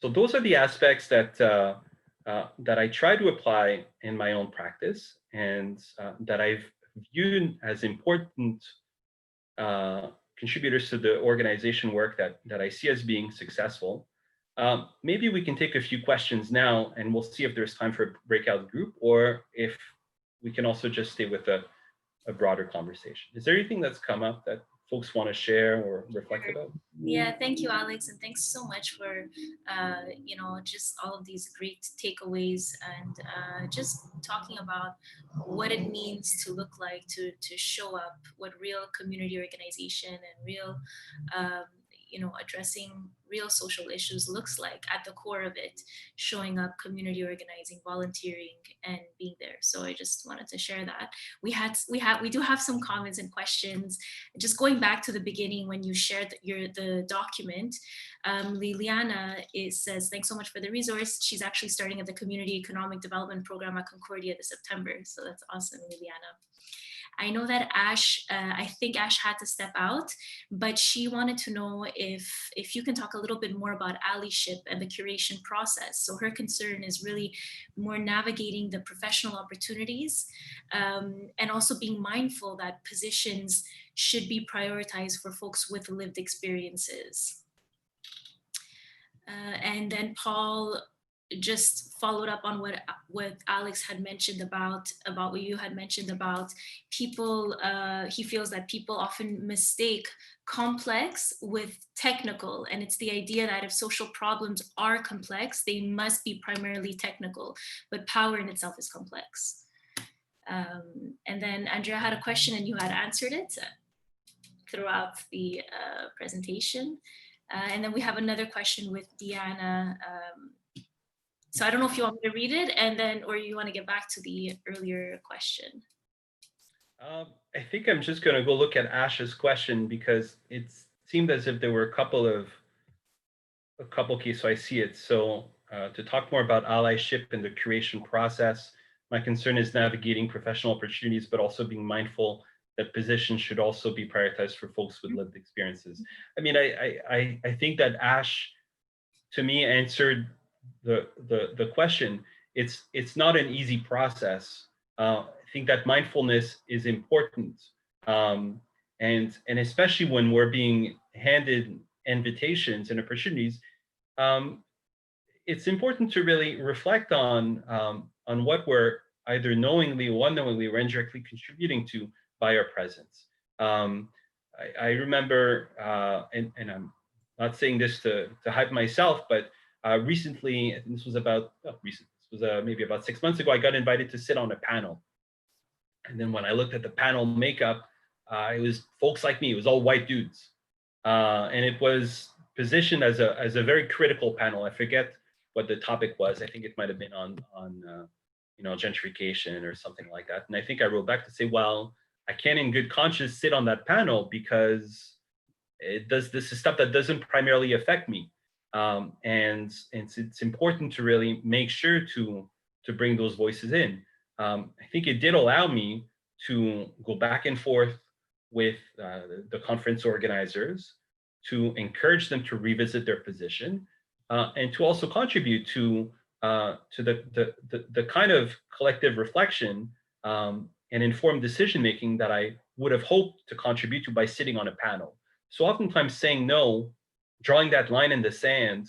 So those are the aspects that I try to apply in my own practice and that I've viewed as important contributors to the organization work that I see as being successful. Maybe we can take a few questions now and we'll see if there's time for a breakout group or if we can also just stay with a broader conversation. Is there anything that's come up that folks want to share or reflect about? Yeah, thank you, Alex, and thanks so much for just all of these great takeaways and just talking about what it means to look like, to show up, what real community organization and real addressing real social issues looks like at the core of it, showing up, community organizing, volunteering, and being there. So I just wanted to share that. We do have some comments and questions. Just going back to the beginning when you shared the document, Liliana says, thanks so much for the resource. She's actually starting at the Community Economic Development Program at Concordia this September. So that's awesome, Liliana. I know that Ash, I think Ash had to step out, but she wanted to know if you can talk a little bit more about allyship and the curation process. So her concern is really more navigating the professional opportunities and also being mindful that positions should be prioritized for folks with lived experiences. And then Paul just followed up on what Alex had mentioned about what you had mentioned about people. He feels that people often mistake complex with technical, and it's the idea that if social problems are complex, they must be primarily technical, but power in itself is complex. And then Andrea had a question and you had answered it throughout the presentation. And then we have another question with Deanna. So I don't know if you want me to read it or you want to get back to the earlier question. I think I'm just going to go look at Ash's question because it seemed as if there were a couple keys, so I see it. So to talk more about allyship and the curation process, my concern is navigating professional opportunities, but also being mindful that positions should also be prioritized for folks with lived experiences. I mean, I think that Ash, to me, answered the question. It's not an easy process. I think that mindfulness is important, and especially when we're being handed invitations and opportunities, it's important to really reflect on what we're either knowingly or unknowingly or indirectly contributing to by our presence. I remember, and I'm not saying this to hype myself, but recently, this was maybe about 6 months ago, I got invited to sit on a panel. And then when I looked at the panel makeup, it was folks like me, it was all white dudes. And it was positioned as a very critical panel. I forget what the topic was. I think it might have been on gentrification or something like that. And I think I wrote back to say, well, I can't in good conscience sit on that panel because this is stuff that doesn't primarily affect me. And it's important to really make sure to bring those voices in. I think it did allow me to go back and forth with the conference organizers, to encourage them to revisit their position, and to also contribute to the kind of collective reflection and informed decision making that I would have hoped to contribute to by sitting on a panel. So oftentimes saying no, drawing that line in the sand,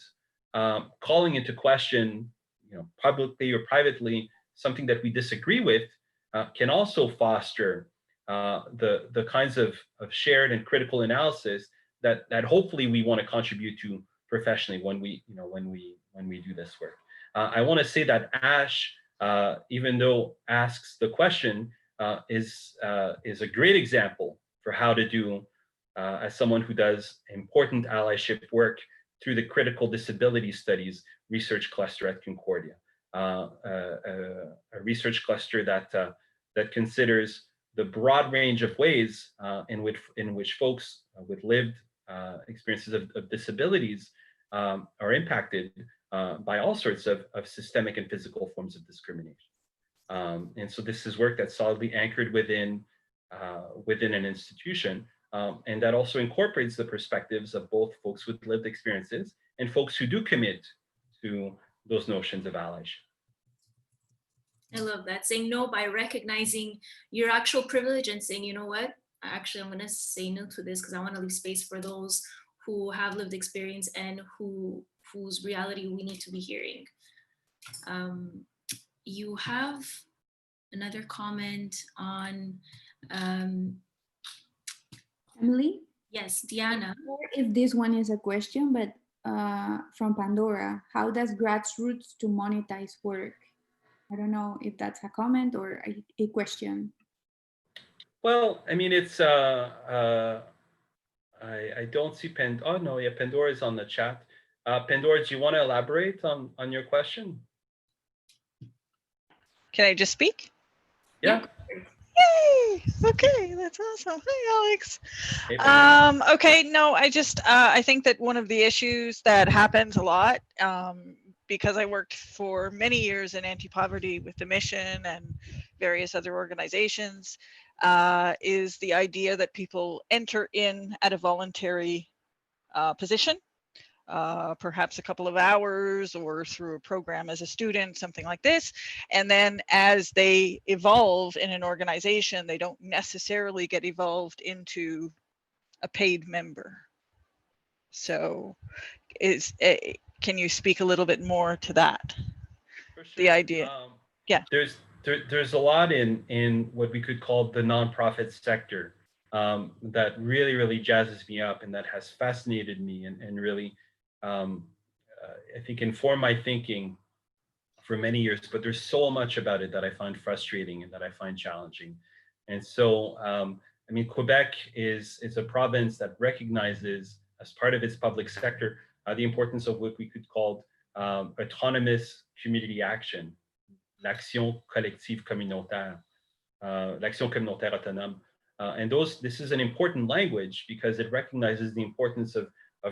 calling into question, publicly or privately, something that we disagree with, can also foster the kinds of shared and critical analysis that hopefully we want to contribute to professionally when we do this work. I want to say that Ash, even though asks the question, is a great example for how to do, as someone who does important allyship work through the Critical Disability Studies research cluster at Concordia, a research cluster that considers the broad range of ways in which folks with lived experiences of disabilities are impacted by all sorts of systemic and physical forms of discrimination. And so this is work that's solidly anchored within an institution, and that also incorporates the perspectives of both folks with lived experiences and folks who do commit to those notions of allyship. I love that. Saying no by recognizing your actual privilege and saying, you know what, actually, I'm going to say no to this because I want to leave space for those who have lived experience and whose reality we need to be hearing. You have another comment on, Emily, yes, Diana. or if this one is a question, but from Pandora, how does grassroots to monetize work? I don't know if that's a comment or a question. Well, I mean, it's I don't see Oh no, yeah, Pandora is on the chat. Pandora, do you want to elaborate on your question? Can I just speak? Yeah. Yay! Okay, that's awesome. Hi, Alex. Hey, Pandora. Okay, no, I think that one of the issues that happens a lot, because I worked for many years in anti-poverty with the mission and various other organizations, is the idea that people enter in at a voluntary position, perhaps a couple of hours or through a program as a student, something like this. And then as they evolve in an organization, they don't necessarily get evolved into a paid member. So can you speak a little bit more to that? For sure. The idea. Yeah. There's a lot in what we could call the nonprofit sector that really jazzes me up and that has fascinated me and really I think informed my thinking for many years. But there's so much about it that I find frustrating and that I find challenging. And so I mean, Quebec is a province that recognizes as part of its public sector the importance of what we could call autonomous community action, l'action collective communautaire, l'action communautaire autonome. And this is an important language because it recognizes the importance of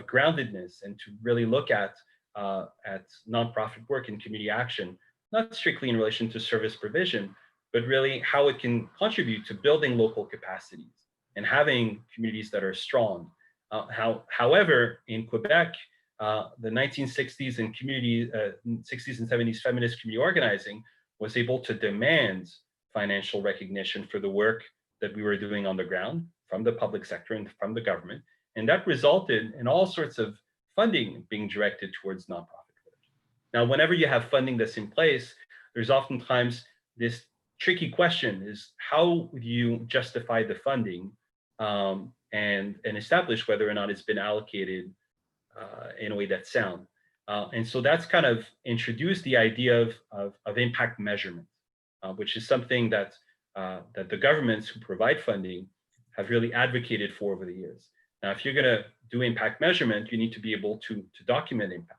groundedness and to really look at nonprofit work and community action, not strictly in relation to service provision, but really how it can contribute to building local capacities and having communities that are strong. However, in Quebec, the 1960s and 60s and 70s feminist community organizing was able to demand financial recognition for the work that we were doing on the ground from the public sector and from the government. And that resulted in all sorts of funding being directed towards nonprofit work. Now, whenever you have funding that's in place, there's oftentimes this tricky question is how do you justify the funding and establish whether or not it's been allocated in a way that's sound. And so that's kind of introduced the idea of impact measurement, which is something that the governments who provide funding have really advocated for over the years. Now, if you're going to do impact measurement, you need to be able to document impact.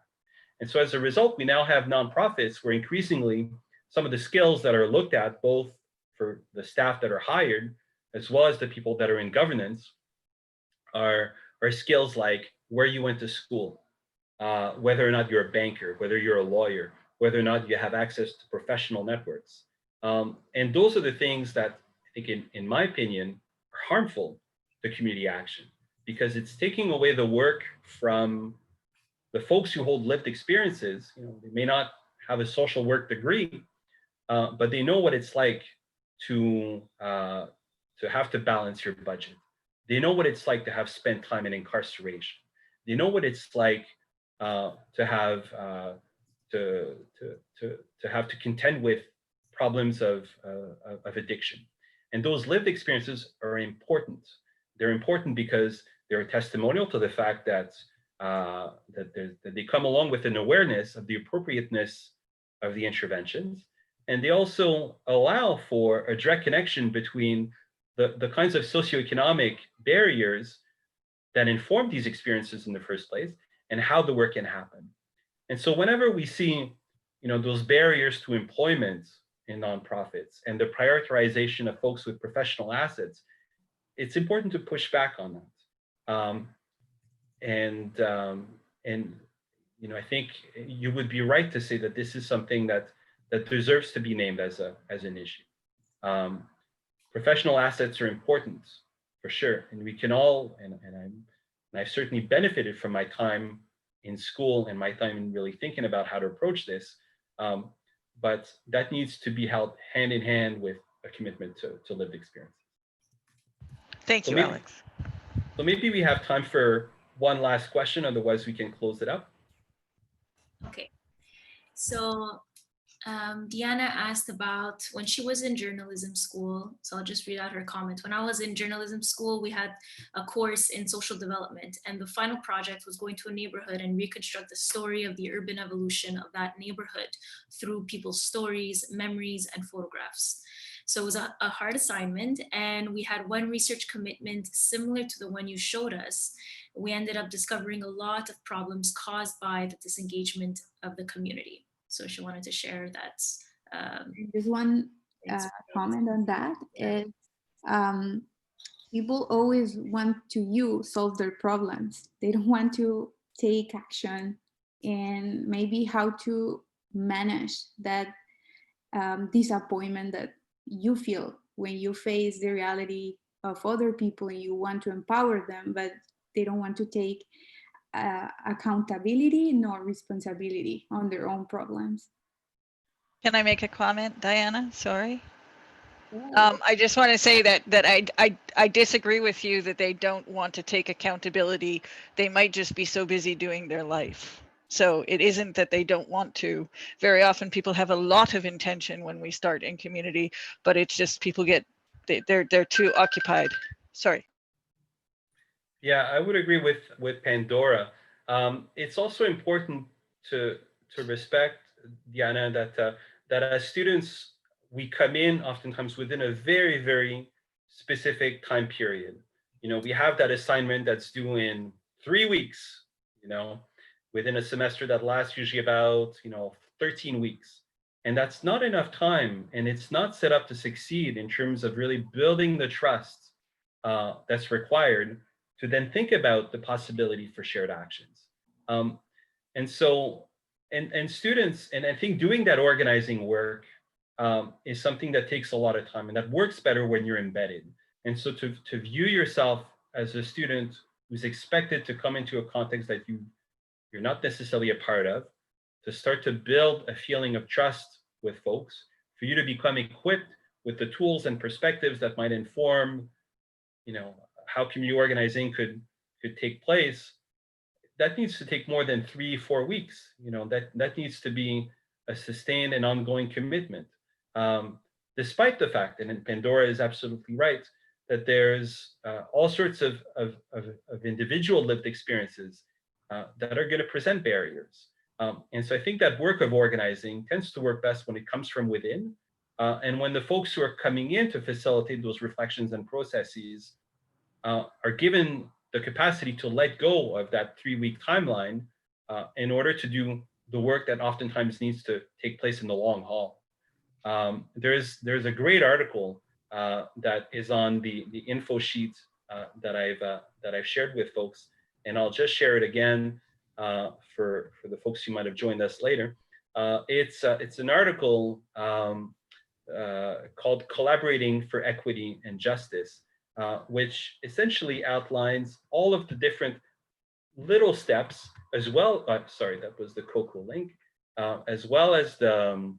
And so as a result, we now have nonprofits where increasingly some of the skills that are looked at, both for the staff that are hired, as well as the people that are in governance, are skills like where you went to school, whether or not you're a banker, whether you're a lawyer, whether or not you have access to professional networks. And those are the things that I think, in my opinion, are harmful to community action because it's taking away the work from the folks who hold lived experiences. You know, they may not have a social work degree, but they know what it's like to have to balance your budget. They know what it's like to have spent time in incarceration. They know what it's like to have to contend with problems of addiction. And those lived experiences are important. They're important because they're a testimonial to the fact that that they come along with an awareness of the appropriateness of the interventions. And they also allow for a direct connection between the kinds of socioeconomic barriers that inform these experiences in the first place and how the work can happen. And so whenever we see, you know, those barriers to employment in nonprofits and the prioritization of folks with professional assets, it's important to push back on that. And you know, I think you would be right to say that this is something that deserves to be named as an issue. Professional assets are important for sure, and we can all, and I've certainly benefited from my time in school and my time in really thinking about how to approach this. But that needs to be held hand in hand with a commitment to lived experience. Thank you, Alex. So maybe we have time for one last question, otherwise we can close it up. Okay, so Diana asked about when she was in journalism school. So I'll just read out her comment. When I was in journalism school, we had a course in social development, and the final project was going to a neighborhood and reconstruct the story of the urban evolution of that neighborhood through people's stories, memories, and photographs. So it was a hard assignment, and we had one research commitment similar to the one you showed us. We ended up discovering a lot of problems caused by the disengagement of the community. So she wanted to share that. Just one comment on that is people always want to solve their problems. They don't want to take action and maybe how to manage that disappointment that you feel when you face the reality of other people and you want to empower them, but they don't want to take accountability nor responsibility on their own problems. Can I make a comment, Diana? Sorry. I just want to say that I disagree with you that they don't want to take accountability. They might just be so busy doing their life. So it isn't that they don't want to. Very often people have a lot of intention when we start in community, but it's just people get, they're too occupied. Sorry. Yeah, I would agree with Pandora. It's also important to respect, Diana, that as students we come in oftentimes within a very, very specific time period. You know, we have that assignment that's due in 3 weeks. You know, within a semester that lasts usually about 13 weeks, and that's not enough time, and it's not set up to succeed in terms of really building the trust that's required to then think about the possibility for shared actions. And so, and students, and I think doing that organizing work is something that takes a lot of time, and that works better when you're embedded. And so to view yourself as a student who's expected to come into a context that you're not necessarily a part of, to start to build a feeling of trust with folks, for you to become equipped with the tools and perspectives that might inform, how community organizing could take place, that needs to take more than 3-4 weeks. That needs to be a sustained and ongoing commitment. Despite the fact, and Pandora is absolutely right, that there's all sorts of individual lived experiences that are going to present barriers. And so I think that work of organizing tends to work best when it comes from within, and when the folks who are coming in to facilitate those reflections and processes are given the capacity to let go of that 3-week timeline in order to do the work that oftentimes needs to take place in the long haul. There's a great article that is on the info sheet that I've shared with folks, and I'll just share it again for the folks who might have joined us later. It's an article called "Collaborating for Equity and Justice," which essentially outlines all of the different little steps, as well. Sorry, that was the Coco link, as well as the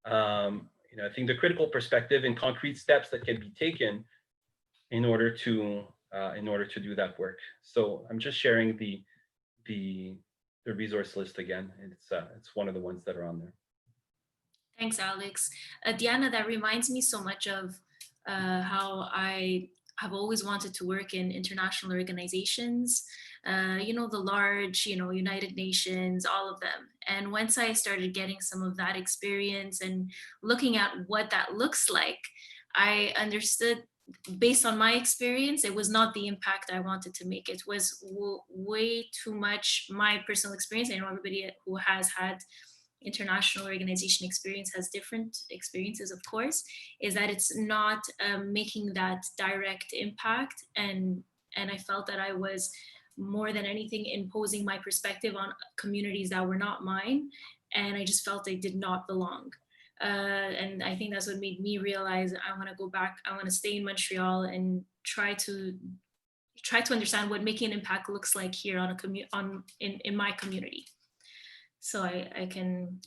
I think the critical perspective and concrete steps that can be taken in order to do that work. So I'm just sharing the resource list again. It's one of the ones that are on there. Thanks, Alex. Diana, that reminds me so much of how I have always wanted to work in international organizations, the large, United Nations, all of them. And once I started getting some of that experience and looking at what that looks like, I understood, based on my experience, it was not the impact I wanted to make. It was way too much my personal experience. I know everybody who has had international organization experience has different experiences, of course, is that it's not making that direct impact. And I felt that I was, more than anything, imposing my perspective on communities that were not mine. And I just felt I did not belong. And I think that's what made me realize I want to go back. I want to stay in Montreal and try to understand what making an impact looks like here in my community. So I can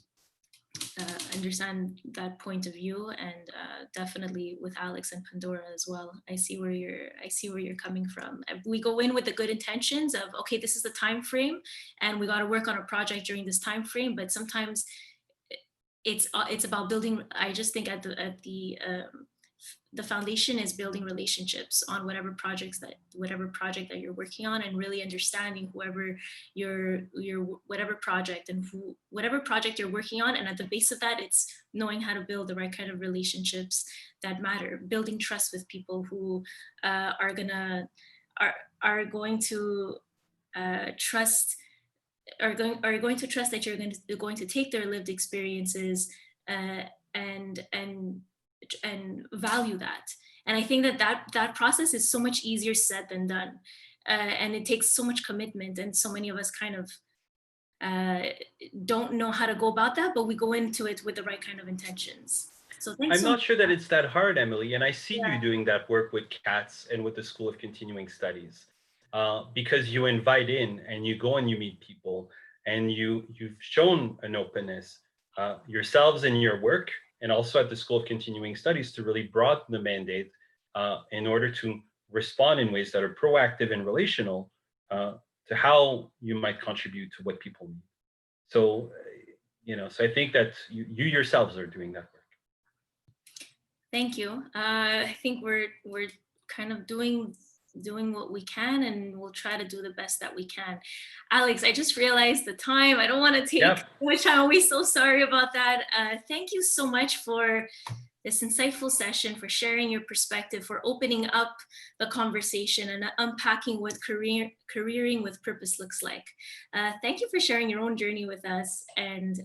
understand that point of view, and definitely with Alex and Pandora as well. I see where you're coming from. We go in with the good intentions of, okay, this is the time frame, and we got to work on a project during this time frame. But sometimes it's about building. I just think the foundation is building relationships on whatever project that you're working on, and really understanding whoever whatever project whatever project you're working on. And at the base of that, it's knowing how to build the right kind of relationships that matter, building trust with people who are going to trust are going to trust that you're going to take their lived experiences and value that. And I think that process is so much easier said than done, and it takes so much commitment. And so many of us kind of don't know how to go about that, but we go into it with the right kind of intentions. So thanks. I'm so not much. sure that it's that hard, Emily, and I see Yeah. you doing that work with CATS and with the School of Continuing Studies, because you invite in and you go and you meet people, and you've shown an openness yourselves in your work, and also at the School of Continuing Studies, to really broaden the mandate in order to respond in ways that are proactive and relational to how you might contribute to what people need. So, so I think that you yourselves are doing that work. Thank you. I think we're kind of doing what we can, and we'll try to do the best that we can. Alex, I just realized the time. I don't want to take too much time. I'm always so sorry about that. Thank you so much for this insightful session, for sharing your perspective, for opening up the conversation and unpacking what careering with purpose looks like. Thank you for sharing your own journey with us, and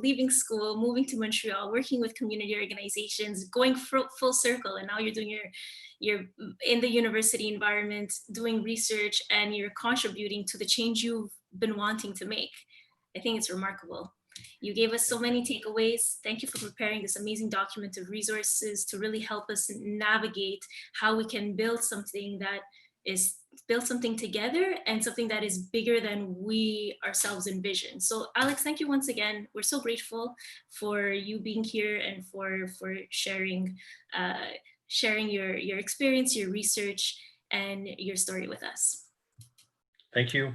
leaving school, moving to Montreal, working with community organizations, going full circle, and now you're doing you're in the university environment, doing research, and you're contributing to the change you've been wanting to make. I think it's remarkable. You gave us so many takeaways. Thank you for preparing this amazing document of resources to really help us navigate how we can build something together, and something that is bigger than we ourselves envision. So Alex, thank you once again. We're so grateful for you being here and for sharing your experience, your research, and your story with us. Thank you.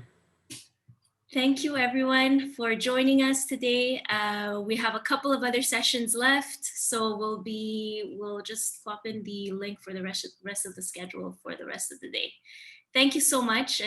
Thank you everyone for joining us today. We have a couple of other sessions left, so we'll just swap in the link for the rest of the schedule for the rest of the day. Thank you so much.